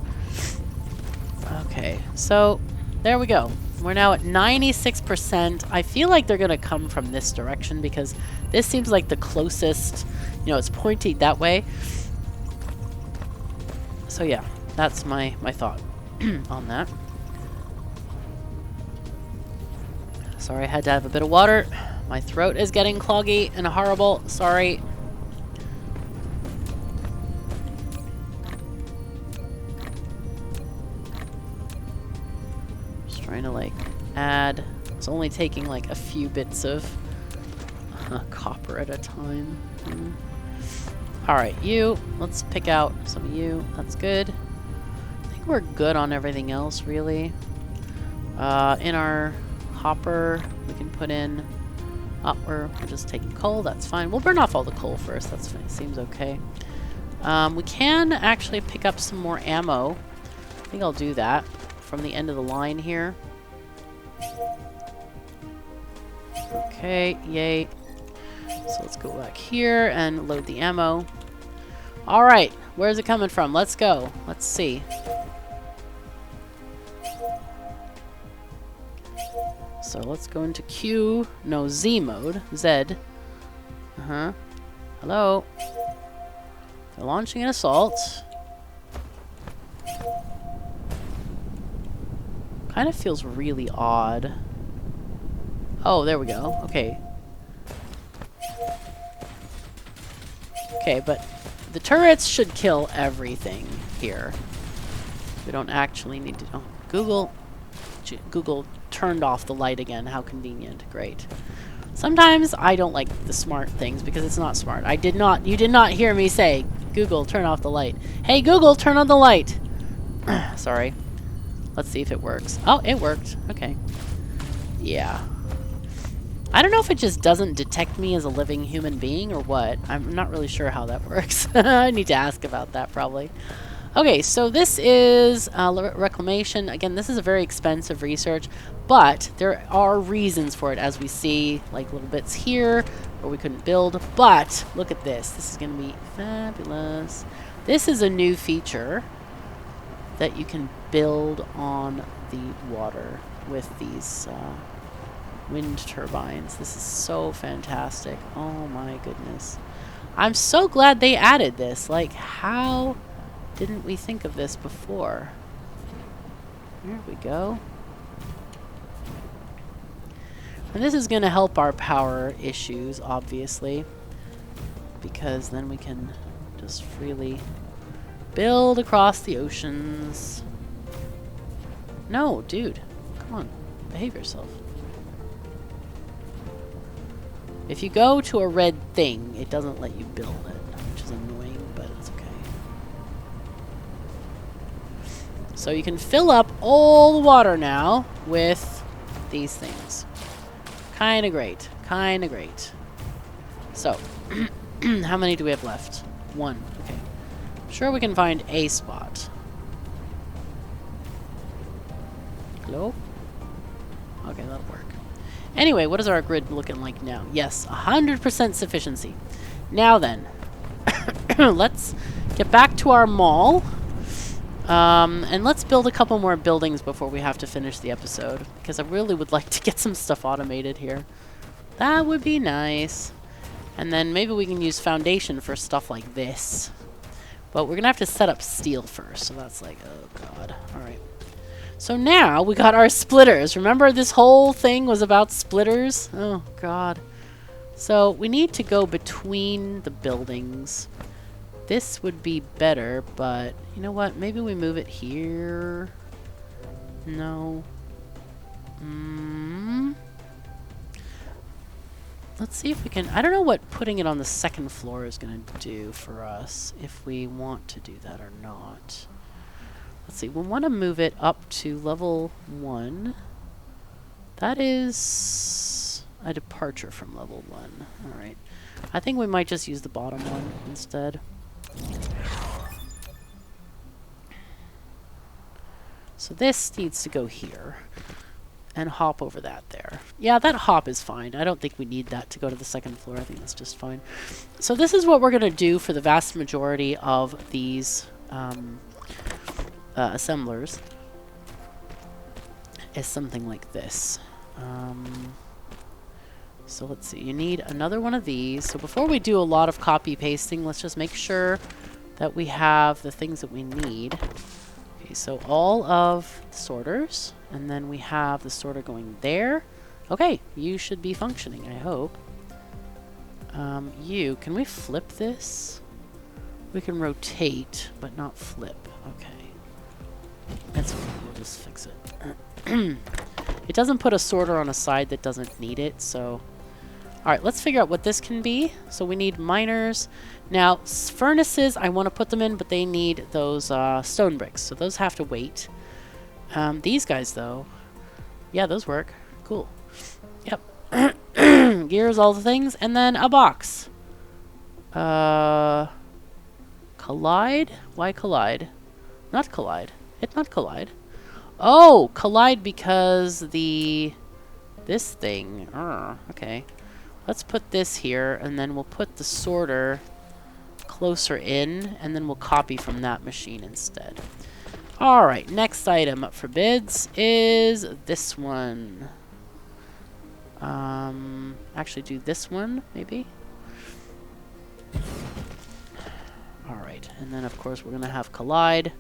S1: Okay, so there we go. We're now at 96%. I feel like they're gonna come from this direction because this seems like the closest, you know, it's pointing that way. So yeah, that's my thought on that. Sorry, I had to have a bit of water. My throat is getting cloggy and horrible. Sorry. Just trying to like add. It's only taking like a few bits of copper at a time. Alright, you. Let's pick out some of you. That's good. I think we're good on everything else, really. In our hopper, we can put in... Oh, we're just taking coal. That's fine. We'll burn off all the coal first. That's fine. Seems okay. We can actually pick up some more ammo. I think I'll do that from the end of the line here. Okay, yay. So let's go back here and load the ammo. Alright, where's it coming from? Let's go. Let's see. So let's go into Q, no, Z mode. Z. Hello. They're launching an assault. Kind of feels really odd. Oh, there we go. Okay. Okay, but the turrets should kill everything here. We don't actually need to... Oh, Google turned off the light again. How convenient. Great. Sometimes I don't like the smart things because it's not smart. You did not hear me say, Google, turn off the light. Hey, Google, turn on the light. Sorry. Let's see if it works. Oh, it worked. Okay. Yeah. I don't know if it just doesn't detect me as a living human being or what. I'm not really sure how that works. I need to ask about that probably. Okay, so this is reclamation. Again, this is a very expensive research, but there are reasons for it, as we see, like little bits here where we couldn't build. But look at this. This is going to be fabulous. This is a new feature that you can build on the water with these wind turbines. This is so fantastic. Oh my goodness. I'm so glad they added this. Like, how didn't we think of this before? There we go. And this is going to help our power issues, obviously, because then we can just freely build across the oceans. No, dude. Come on. Behave yourself. If you go to a red thing, it doesn't let you build it, which is annoying, but it's okay. So you can fill up all the water now with these things. Kinda great. Kinda great. So, how many do we have left? 1. Okay. I'm sure we can find a spot. Hello? Okay, that'll work. Anyway, what is our grid looking like now? Yes, 100% sufficiency. Now then, let's get back to our mall. And let's build a couple more buildings before we have to finish the episode, because I really would like to get some stuff automated here. That would be nice. And then maybe we can use foundation for stuff like this. But we're going to have to set up steel first, so that's like, oh god. Alright. So now we got our splitters. Remember this whole thing was about splitters? Oh god. So we need to go between the buildings. This would be better, but you know what? Maybe we move it here. No. Let's see if we can... I don't know what putting it on the second floor is going to do for us, if we want to do that or not. Let's see. We want to move it up to level 1. That is a departure from level 1. Alright. I think we might just use the bottom one instead. So this needs to go here. And hop over that there. Yeah, that hop is fine. I don't think we need that to go to the second floor. I think that's just fine. So this is what we're going to do for the vast majority of these assemblers. Is something like this. So let's see. You need another one of these. So before we do a lot of copy pasting, let's just make sure that we have the things that we need. Okay, so all of the sorters. And then we have the sorter going there. Okay, you should be functioning, I hope. Can we flip this? We can rotate, but not flip. Okay. That's okay, we'll just fix it. It doesn't put a sorter on a side that doesn't need it, so... Alright, let's figure out what this can be. So we need miners. Now, furnaces, I want to put them in, but they need those stone bricks, so those have to wait. These guys, though, yeah, those work. Cool. Yep. Gears, all the things, and then a box. Collide? Why collide? Not collide. It not collide. Oh, collide because this thing. Okay. Let's put this here, and then we'll put the sorter closer in, and then we'll copy from that machine instead. Alright, next item up for bids is this one. Actually do this one, maybe? Alright, and then of course we're going to have collide.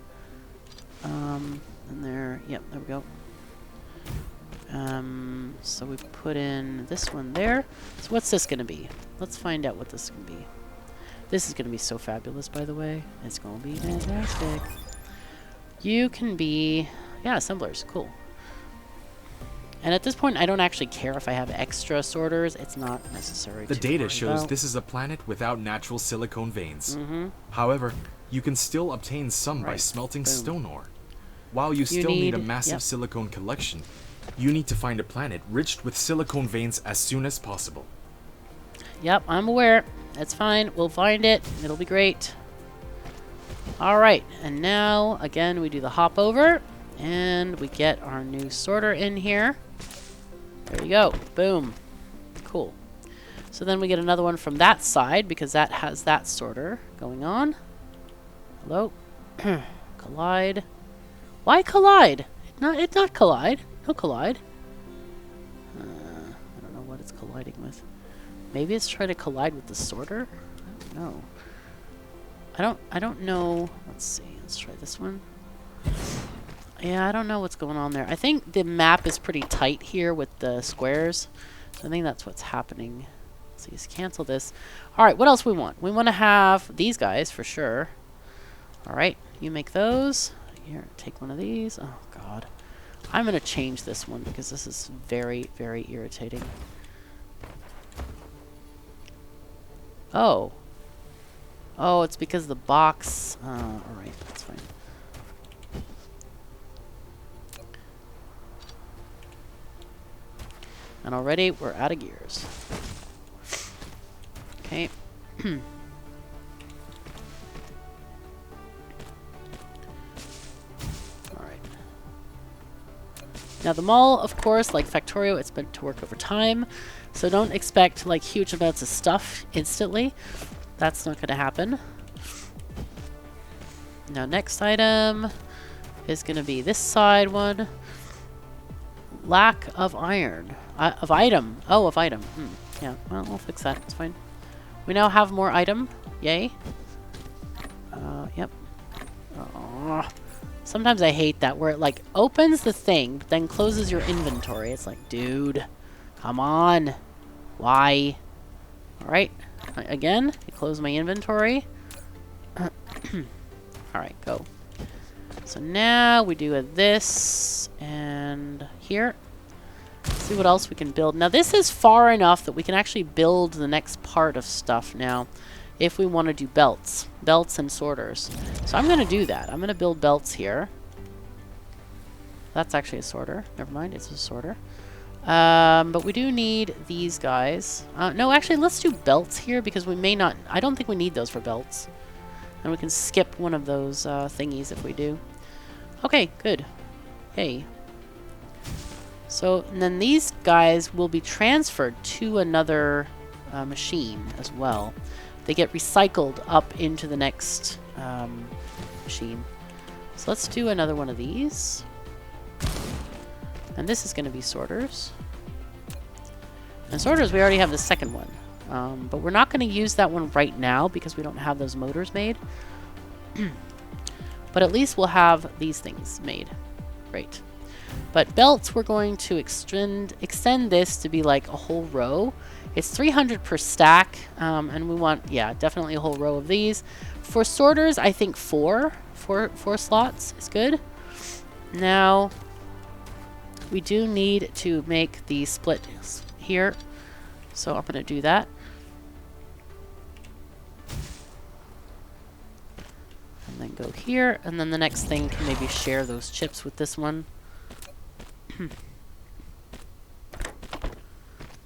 S1: And there, yep, there we go. So we put in this one there. So what's this going to be? Let's find out what this is going to be. This is going to be so fabulous, by the way. It's going to be fantastic. You can be... yeah, assemblers. Cool. And at this point, I don't actually care if I have extra sorters. It's not necessary.
S2: The data shows this is a planet without natural silicone veins. However, you can still obtain some by smelting stone ore. While you still need a massive silicone collection, You need to find a planet rich with silicone veins as soon as possible.
S1: Yep, I'm aware. That's fine. We'll find it. It'll be great. Alright, and now, again, we do the hop over, and we get our new sorter in here. There you go. Boom. Cool. So then we get another one from that side, because that has that sorter going on. Hello? Collide. Why collide? It's not collide. No collide. I don't know what it's colliding with. Maybe it's trying to collide with the sorter? I don't know. I don't know. Let's see. Let's try this one. Yeah, I don't know what's going on there. I think the map is pretty tight here with the squares. So I think that's what's happening. So let's cancel this. Alright, what else we want? We want to have these guys for sure. Alright, you make those. Here, take one of these. Oh, God. I'm going to change this one because this is very, very irritating. Oh. Oh, it's because the box... alright, that's fine. And already we're out of gears. Okay. Alright. Now the mall, of course, like Factorio, it's meant to work over time. So don't expect like huge amounts of stuff instantly. That's not going to happen. Now next item is going to be this side one. Lack of iron. Of item. Oh, of item. Yeah, well, we'll fix that. It's fine. We now have more item. Yay. Yep. Aww. Sometimes I hate that where it like opens the thing, but then closes your inventory. It's like, dude, come on. Why? Alright. Again, I close my inventory. Alright, go. So now we do this and here. See what else we can build. Now this is far enough that we can actually build the next part of stuff now if we want to do belts. Belts and sorters. So I'm going to do that. I'm going to build belts here. That's actually a sorter. Never mind, it's a sorter. But we do need these guys. No, actually, let's do belts here because we may not... I don't think we need those for belts. And we can skip one of those thingies if we do. Okay, good. Hey. So, and then these guys will be transferred to another machine as well. They get recycled up into the next machine. So let's do another one of these. And this is going to be sorters. And sorters, we already have the second one. But we're not going to use that one right now because we don't have those motors made. But at least we'll have these things made. Great. But belts, we're going to extend this to be like a whole row. It's 300 per stack. And we want, yeah, definitely a whole row of these. For sorters, I think four slots is good. Now... we do need to make the split here, so I'm going to do that. And then go here, and then the next thing can maybe share those chips with this one.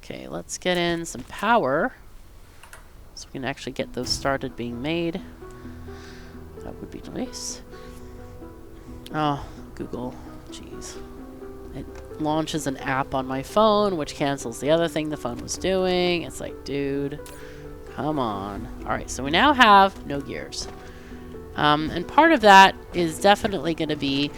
S1: Okay, let's get in some power, so we can actually get those started being made. That would be nice. Oh, Google, jeez. It launches an app on my phone, which cancels the other thing the phone was doing. It's like, dude, come on. Alright, so we now have no gears. And part of that is definitely going to be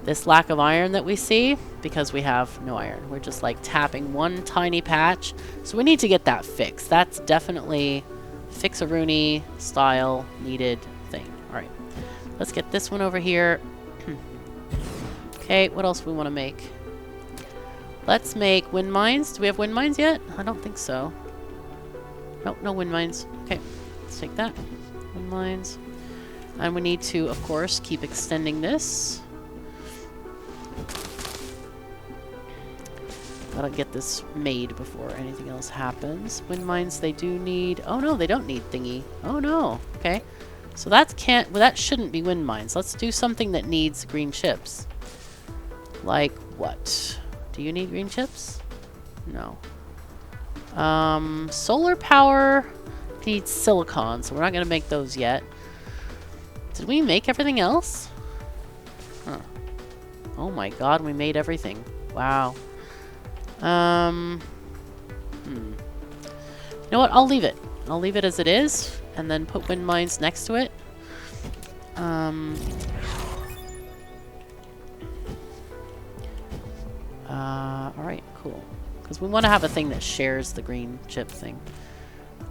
S1: this lack of iron that we see, because we have no iron. We're just like tapping one tiny patch. So we need to get that fixed. That's definitely fix-a-rooney style needed thing. Alright, let's get this one over here. Okay, what else do we want to make? Let's make wind mines. Do we have wind mines yet? I don't think so. Nope, no wind mines. Okay, let's take that. Wind mines. And we need to, of course, keep extending this. Gotta get this made before anything else happens. Wind mines, they do need... oh no, they don't need thingy. Oh no. Okay. So that can't... well, that shouldn't be wind mines. Let's do something that needs green chips. Like what? Do you need green chips? No. Solar power needs silicon, so we're not going to make those yet. Did we make everything else? Huh. Oh my god, we made everything. Wow. You know what? I'll leave it. I'll leave it as it is, and then put wind mines next to it. Alright, cool. Because we want to have a thing that shares the green chip thing.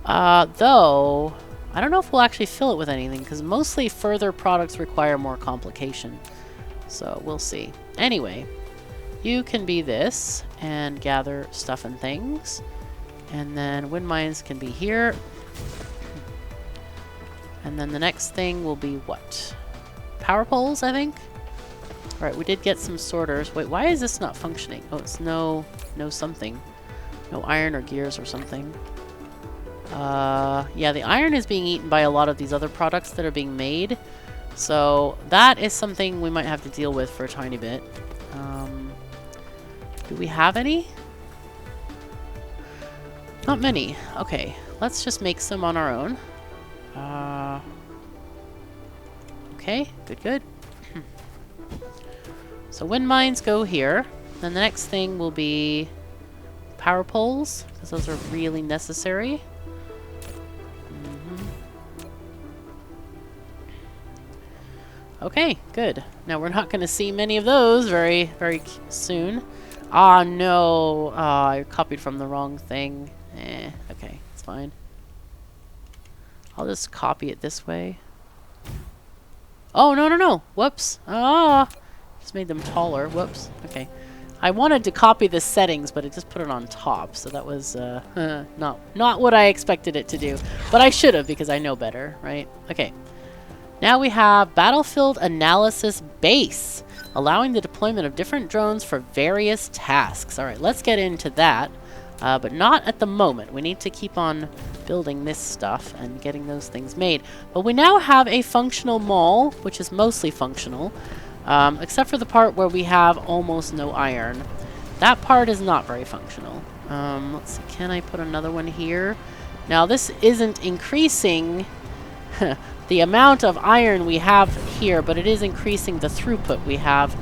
S1: Though, I don't know if we'll actually fill it with anything, because mostly further products require more complication. So, we'll see. Anyway, you can be this, and gather stuff and things. And then wind mines can be here. And then the next thing will be what? Power poles, I think? Alright, we did get some sorters. Wait, why is this not functioning? Oh, it's no something. No iron or gears or something. Yeah, the iron is being eaten by a lot of these other products that are being made. So, that is something we might have to deal with for a tiny bit. Do we have any? Not many. Okay, let's just make some on our own. Okay, good. So wind mines go here. Then the next thing will be power poles, because those are really necessary. Okay, good. Now we're not going to see many of those very soon. Ah, no. I copied from the wrong thing. Okay, it's fine. I'll just copy it this way. Oh, no. Whoops. Ah. Just made them taller. Whoops. Okay. I wanted to copy the settings, but it just put it on top, so that was not what I expected it to do. But I should have, because I know better, right? Okay. Now we have Battlefield Analysis Base, allowing the deployment of different drones for various tasks. Alright, let's get into that, but not at the moment. We need to keep on building this stuff and getting those things made. But we now have a functional mall, which is mostly functional, except for the part where we have almost no iron. That part is not very functional. Let's see, can I put another one here? Now this isn't increasing the amount of iron we have here, but it is increasing the throughput we have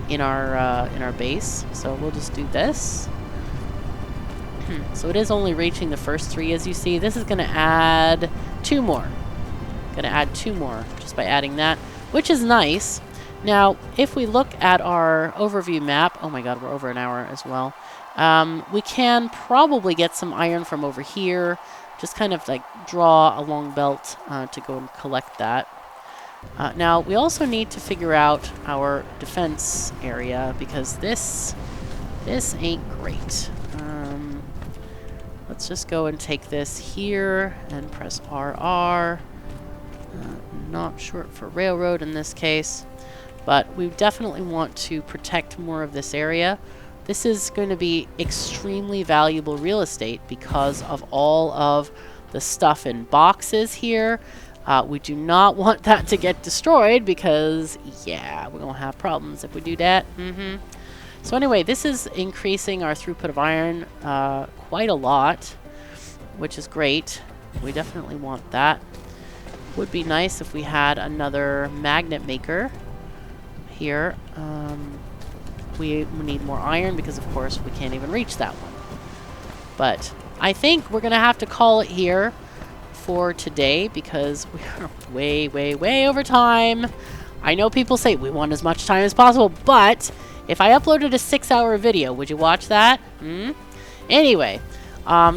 S1: in our base. So we'll just do this. So it is only reaching the first 3, as you see. This is going to add 2 more. Going to add 2 more just by adding that, which is nice. Now, if we look at our overview map, oh my god, we're over an hour as well. We can probably get some iron from over here. Just kind of like draw a long belt to go and collect that. Now, we also need to figure out our defense area, because this ain't great. Let's just go and take this here and press RR. Not short for railroad in this case, but we definitely want to protect more of this area. This is going to be extremely valuable real estate because of all of the stuff in boxes here. We do not want that to get destroyed because, yeah, we're going to have problems if we do that. So anyway, this is increasing our throughput of iron quite a lot, which is great. We definitely want that. Would be nice if we had another magnet maker here. We need more iron because, of course, we can't even reach that one. But I think we're going to have to call it here for today because we are way over time. I know people say we want as much time as possible, but if I uploaded a 6-hour video, would you watch that? Anyway,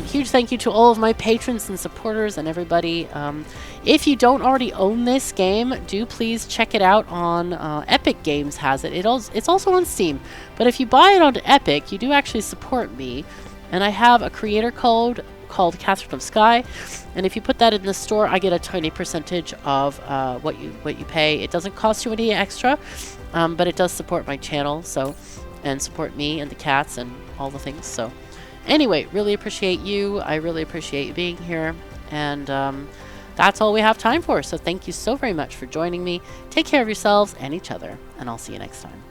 S1: huge thank you to all of my patrons and supporters and everybody. If you don't already own this game, do please check it out on Epic Games has it. It's also on Steam. But if you buy it on Epic, you do actually support me. And I have a creator code called KatherineOfSky. And if you put that in the store, I get a tiny percentage of what you pay. It doesn't cost you any extra, but it does support my channel, and support me and the cats and all the things. So anyway, really appreciate you. I really appreciate you being here. And that's all we have time for. So thank you so very much for joining me. Take care of yourselves and each other, and I'll see you next time.